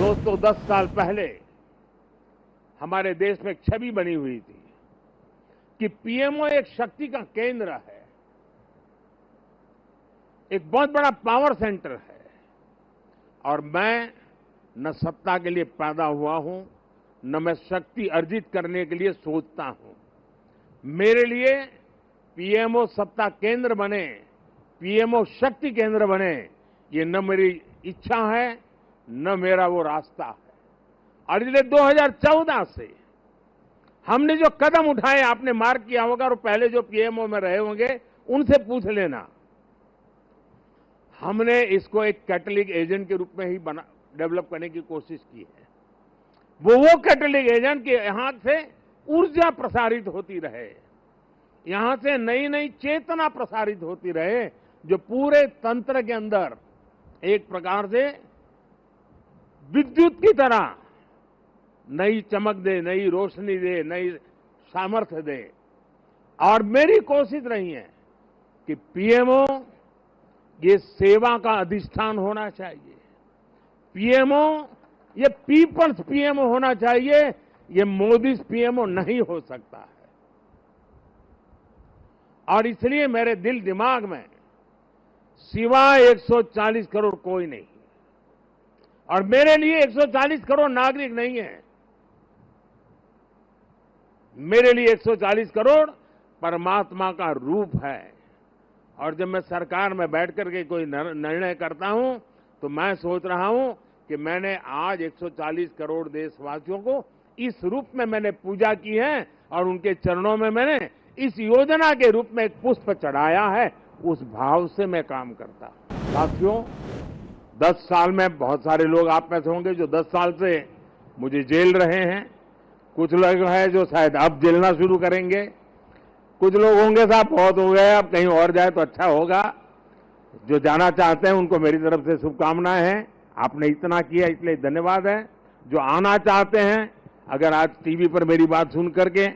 दोस्तों 10 साल पहले हमारे देश में एक छवि बनी हुई थी कि पीएमओ एक शक्ति का केंद्र है, एक बहुत बड़ा पावर सेंटर है। और मैं न सत्ता के लिए पैदा हुआ हूं, न मैं शक्ति अर्जित करने के लिए सोचता हूं। मेरे लिए पीएमओ सत्ता केंद्र बने, पीएमओ शक्ति केंद्र बने, ये न मेरी इच्छा है न मेरा वो रास्ता है। और इसलिए 2014 से हमने जो कदम उठाए, आपने मार्क किया होगा, और पहले जो पीएमओ में रहे होंगे उनसे पूछ लेना, हमने इसको एक कैटलिक एजेंट के रूप में ही डेवलप करने की कोशिश की है। वो कैटलिक एजेंट के यहां से ऊर्जा प्रसारित होती रहे, यहां से नई नई चेतना प्रसारित होती रहे, जो पूरे तंत्र के अंदर एक प्रकार से विद्युत की तरह नई चमक दे, नई रोशनी दे, नई सामर्थ्य दे। और मेरी कोशिश रही है कि पीएमओ ये सेवा का अधिष्ठान होना चाहिए, पीएमओ ये पीपल्स पीएमओ होना चाहिए, ये मोदी पीएमओ नहीं हो सकता है। और इसलिए मेरे दिल दिमाग में सिवाय 140 करोड़ कोई नहीं, और मेरे लिए 140 करोड़ नागरिक नहीं है, मेरे लिए 140 करोड़ परमात्मा का रूप है। और जब मैं सरकार में बैठ करके कोई निर्णय करता हूं तो मैं सोच रहा हूं कि मैंने आज 140 करोड़ देशवासियों को इस रूप में मैंने पूजा की है, और उनके चरणों में मैंने इस योजना के रूप में एक पुष्प चढ़ाया है। उस भाव से मैं काम करता हूं। साथियों, 10 साल में बहुत सारे लोग आप में से होंगे जो 10 साल से मुझे जेल रहे हैं, कुछ लोग हैं जो शायद अब जेलना शुरू करेंगे, कुछ लोग होंगे साहब बहुत हो गए, अब कहीं और जाए तो अच्छा होगा। जो जाना चाहते हैं उनको मेरी तरफ से शुभकामनाएं हैं। आपने इतना किया इसलिए धन्यवाद है। जो आना चाहते हैं, अगर आज टीवी पर मेरी बात सुन करके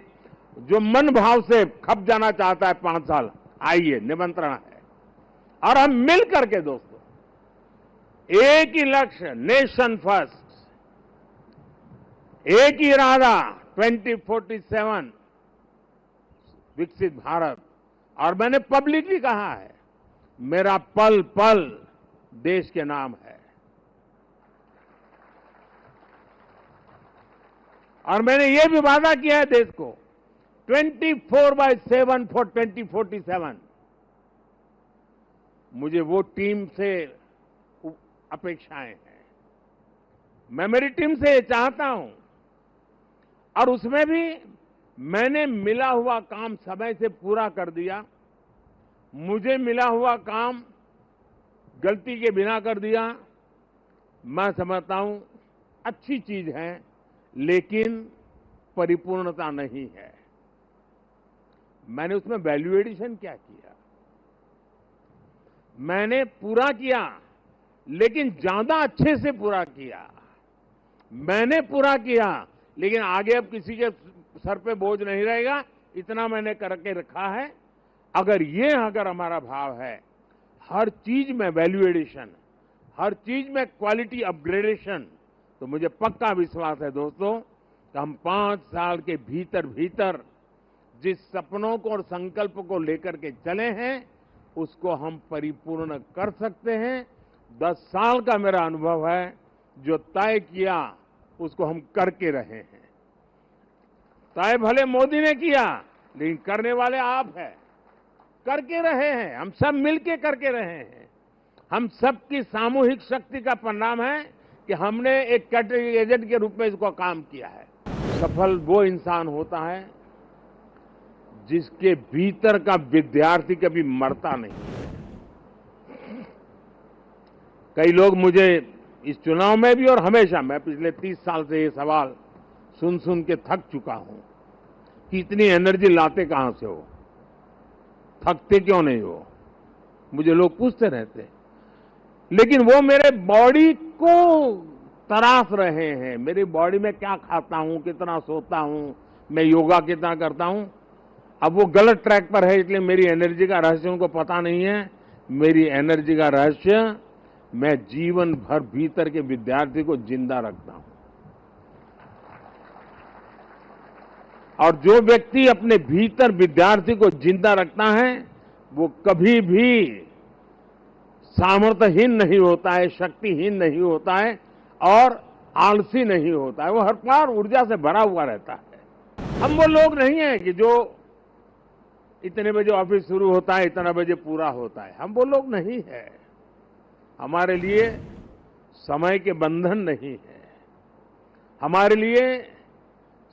जो मन भाव से खप जाना चाहता है 5 साल, आइए, निमंत्रण है। और हम मिल करके दोस्तों एक ही लक्ष्य, नेशन फर्स्ट, एक ही इरादा, 2047 विकसित भारत। और मैंने पब्लिकली कहा है, मेरा पल पल देश के नाम है। और मैंने ये भी वादा किया है देश को, 24/7 फॉर 2047। मुझे वो टीम से अपेक्षाएं हैं, मैं मेरी टीम से ये चाहता हूं। और उसमें भी मैंने मिला हुआ काम समय से पूरा कर दिया, मुझे मिला हुआ काम गलती के बिना कर दिया। मैं समझता हूं अच्छी चीज है, लेकिन परिपूर्णता नहीं है। मैंने उसमें वैल्यू एडिशन क्या किया? मैंने पूरा किया, लेकिन ज्यादा अच्छे से पूरा किया। मैंने पूरा किया, लेकिन आगे अब किसी के सर पे बोझ नहीं रहेगा, इतना मैंने करके रखा है। अगर हमारा भाव है, हर चीज में वैल्यू एडिशन, हर चीज में क्वालिटी अपग्रेडेशन, तो मुझे पक्का विश्वास है दोस्तों कि हम 5 साल के भीतर भीतर जिस सपनों को और संकल्प को लेकर के चले हैं, उसको हम परिपूर्ण कर सकते हैं। 10 साल का मेरा अनुभव है, जो तय किया उसको हम करके रहे हैं। तय भले मोदी ने किया, लेकिन करने वाले आप हैं, करके रहे हैं, हम सब मिलके करके रहे हैं। हम सबकी सामूहिक शक्ति का परिणाम है कि हमने एक कैटलिक एजेंट के रूप में इसको काम किया है। सफल वो इंसान होता है जिसके भीतर का विद्यार्थी कभी मरता नहीं है। कई लोग मुझे इस चुनाव में भी और हमेशा, मैं पिछले 30 साल से ये सवाल सुन सुन के थक चुका हूं कि इतनी एनर्जी लाते कहां से हो, थकते क्यों नहीं हो, मुझे लोग पूछते रहते। लेकिन वो मेरे बॉडी को तराश रहे हैं, मेरी बॉडी में क्या खाता हूं, कितना सोता हूं, मैं योगा कितना करता हूं। अब वो गलत ट्रैक पर है, इसलिए मेरी एनर्जी का रहस्य उनको पता नहीं है। मेरी एनर्जी का रहस्य मैं जीवन भर भीतर के विद्यार्थी को जिंदा रखता हूं। और जो व्यक्ति अपने भीतर विद्यार्थी को जिंदा रखता है वो कभी भी सामर्थ्यहीन नहीं होता है, शक्तिहीन नहीं होता है और आलसी नहीं होता है। वो हर बार ऊर्जा से भरा हुआ रहता है। हम वो लोग नहीं हैं कि जो इतने बजे ऑफिस शुरू होता है, इतना बजे पूरा होता है। हम वो लोग नहीं है। हमारे लिए समय के बंधन नहीं है। हमारे लिए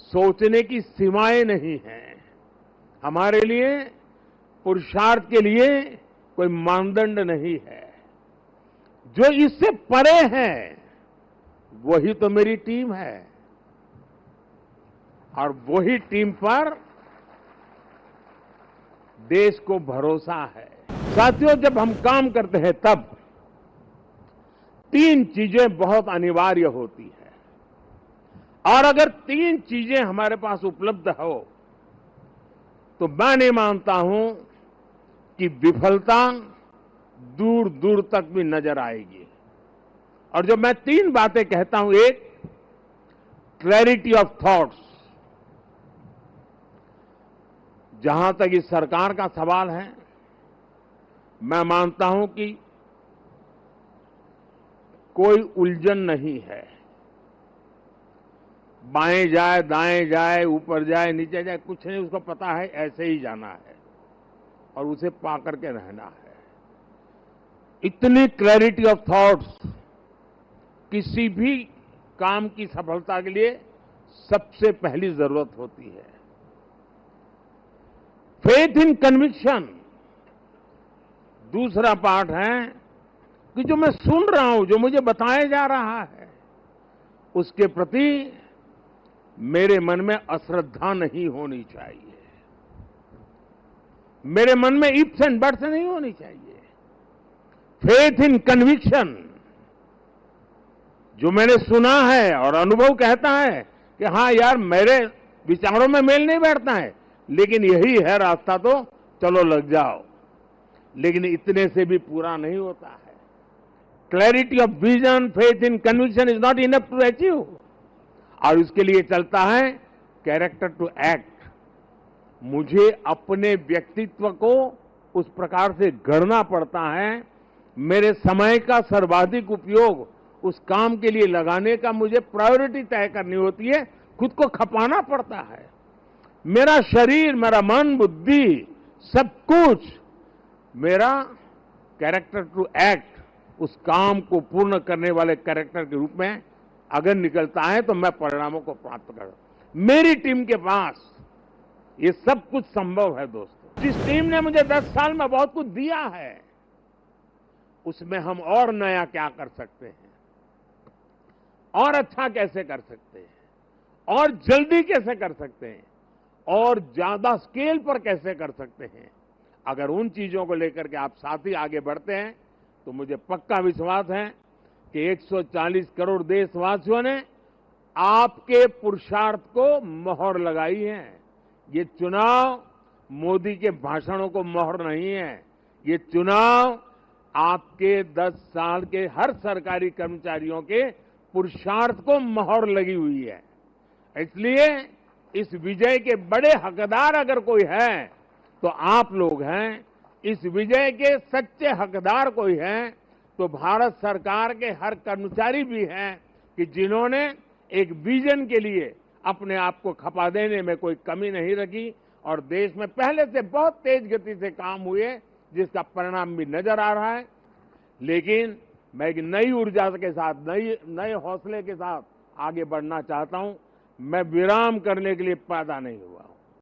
सोचने की सीमाएं नहीं हैं। हमारे लिए पुरुषार्थ के लिए कोई मानदंड नहीं है। जो इससे परे है वही तो मेरी टीम है और वही टीम पर देश को भरोसा है। साथियों, जब हम काम करते हैं तब 3 चीजें बहुत अनिवार्य होती है और अगर 3 चीजें हमारे पास उपलब्ध हो तो मैं नहीं मानता हूं कि विफलता दूर दूर तक भी नजर आएगी। और जब मैं 3 बातें कहता हूं, एक, क्लैरिटी ऑफ थॉट्स। जहां तक इस सरकार का सवाल है, मैं मानता हूं कि कोई उलझन नहीं है। बाएं जाए, दाएं जाए, ऊपर जाए, नीचे जाए, कुछ नहीं, उसको पता है ऐसे ही जाना है और उसे पा करके रहना है। इतनी क्लैरिटी ऑफ थॉट्स किसी भी काम की सफलता के लिए सबसे पहली जरूरत होती है। फेथ इन कन्विक्शन दूसरा पार्ट है कि जो मैं सुन रहा हूं, जो मुझे बताया जा रहा है, उसके प्रति मेरे मन में अश्रद्धा नहीं होनी चाहिए। मेरे मन में इफ्स एंड बट्स नहीं होनी चाहिए। फेथ इन कन्विक्शन, जो मैंने सुना है और अनुभव कहता है कि हाँ यार, मेरे विचारों में मेल नहीं बैठता है, लेकिन यही है रास्ता, तो चलो लग जाओ। लेकिन इतने से भी पूरा नहीं होता है। Clarity of vision, faith in conviction is not enough to achieve. और इसके लिए चलता है कैरेक्टर टू एक्ट। मुझे अपने व्यक्तित्व को उस प्रकार से गढ़ना पड़ता है। मेरे समय का सर्वाधिक उपयोग उस काम के लिए लगाने का मुझे प्रायोरिटी तय करनी होती है। खुद को खपाना पड़ता है। मेरा शरीर, मेरा मन, बुद्धि, सब कुछ मेरा कैरेक्टर टू एक्ट, उस काम को पूर्ण करने वाले कैरेक्टर के रूप में अगर निकलता है तो मैं परिणामों को प्राप्त कर। मेरी टीम के पास ये सब कुछ संभव है दोस्तों। जिस टीम ने मुझे 10 साल में बहुत कुछ दिया है, उसमें हम और नया क्या कर सकते हैं, और अच्छा कैसे कर सकते हैं, और जल्दी कैसे कर सकते हैं, और ज्यादा स्केल पर कैसे कर सकते हैं। अगर उन चीजों को लेकर के आप साथ ही आगे बढ़ते हैं तो मुझे पक्का विश्वास है कि 140 करोड़ देशवासियों ने आपके पुरुषार्थ को मोहर लगाई है। ये चुनाव मोदी के भाषणों को मोहर नहीं है। ये चुनाव आपके 10 साल के हर सरकारी कर्मचारियों के पुरुषार्थ को मोहर लगी हुई है। इसलिए इस विजय के बड़े हकदार अगर कोई है तो आप लोग हैं। इस विजय के सच्चे हकदार कोई है तो भारत सरकार के हर कर्मचारी भी हैं कि जिन्होंने एक विजन के लिए अपने आप को खपा देने में कोई कमी नहीं रखी और देश में पहले से बहुत तेज गति से काम हुए, जिसका परिणाम भी नजर आ रहा है। लेकिन मैं एक नई ऊर्जा के साथ, नए हौसले के साथ आगे बढ़ना चाहता हूं। मैं विराम करने के लिए पैदा नहीं हुआ हूं।